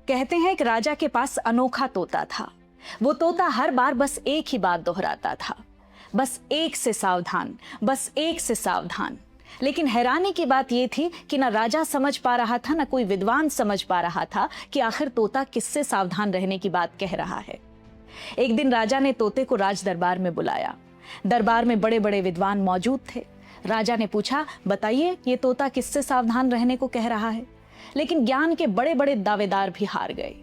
कहते हैं एक राजा के पास अनोखा तोता था। वो तोता हर बार बस एक ही बात दोहराता था, बस एक से सावधान, बस एक से सावधान। लेकिन हैरानी की बात यह थी कि ना राजा समझ पा रहा था, ना कोई विद्वान समझ पा रहा था कि आखिर तोता किससे सावधान रहने की बात कह रहा है। एक दिन राजा ने तोते को राज दरबार में बुलाया। दरबार में बड़े बड़े विद्वान मौजूद थे। राजा ने पूछा, बताइए ये तोता किससे सावधान रहने को कह रहा है। लेकिन ज्ञान के बड़े बड़े दावेदार भी हार गए।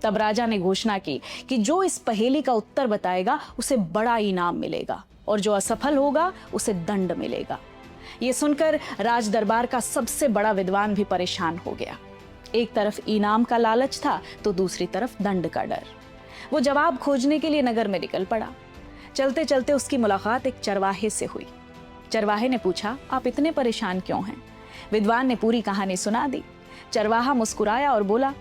तब राजा ने घोषणा की कि जो इस पहेली का उत्तर बताएगा उसे बड़ा इनाम मिलेगा और जो असफल होगा उसे दंड मिलेगा। ये सुनकर राज दरबार का सबसे बड़ा विद्वान भी परेशान हो गया। एक तरफ इनाम का लालच था तो दूसरी तरफ दंड का डर। वो जवाब खोजने के लिए नगर में निकल पड़ा। चलते चलते उसकी मुलाकात एक चरवाहे से हुई। चरवाहे ने पूछा, आप इतने परेशान क्यों हैं? विद्वान ने पूरी कहानी सुना दी। चरवाहा मुस्कुराया और बोला,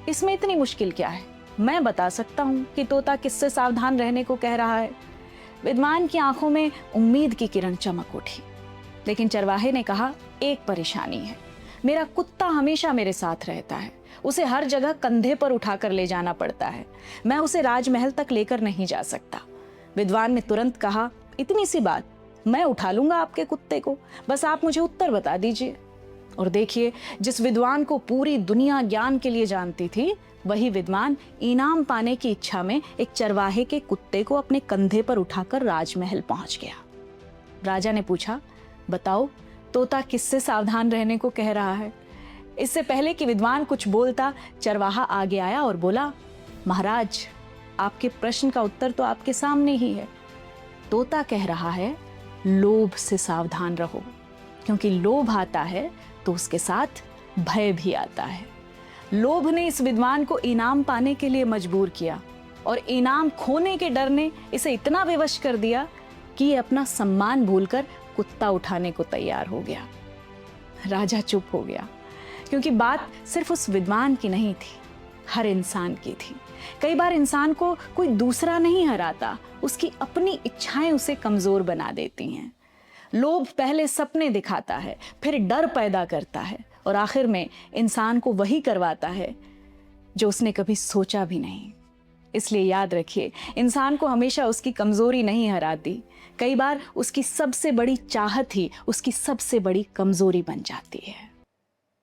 इसमें इतनी मुश्किल क्या है, मैं बता सकता हूं कि तोता किससे सावधान रहने को कह रहा है। विद्वान की आंखों में उम्मीद की किरण चमक उठी। लेकिन चरवाहे ने कहा, एक परेशानी है, मेरा कुत्ता हमेशा मेरे साथ रहता है, उसे हर जगह कंधे पर उठाकर ले जाना पड़ता है, मैं उसे राजमहल तक लेकर नहीं जा सकता। विद्वान ने तुरंत कहा, इतनी सी बात, मैं उठा लूंगा आपके कुत्ते को, बस आप मुझे उत्तर बता दीजिए। और देखिए, जिस विद्वान को पूरी दुनिया ज्ञान के लिए जानती थी, वही विद्वान इनाम पाने की इच्छा में एक चरवाहे के कुत्ते को अपने कंधे पर उठाकर राजमहल पहुंच गया। राजा ने पूछा, बताओ तोता किससे सावधान रहने को कह रहा है? इससे पहले कि विद्वान कुछ बोलता, चरवाहा आगे आया और बोला, महाराज, आपके प्रश्न का उत्तर तो आपके सामने ही है। तोता कह रहा है, लोभ से सावधान रहो, क्योंकि लोभ आता है तो उसके साथ भय भी आता है। लोभ ने इस विद्वान को इनाम पाने के लिए मजबूर किया और इनाम खोने के डर ने इसे इतना विवश कर दिया कि ये अपना सम्मान भूलकर कुत्ता उठाने को तैयार हो गया। राजा चुप हो गया, क्योंकि बात सिर्फ उस विद्वान की नहीं थी, हर इंसान की थी। कई बार इंसान को कोई दूसरा नहीं हराता, उसकी अपनी इच्छाएं उसे कमजोर बना देती हैं। लोभ पहले सपने दिखाता है, फिर डर पैदा करता है और आखिर में इंसान को वही करवाता है जो उसने कभी सोचा भी नहीं। इसलिए याद रखिए, इंसान को हमेशा उसकी कमजोरी नहीं हराती, कई बार उसकी सबसे बड़ी चाहत ही उसकी सबसे बड़ी कमजोरी बन जाती है।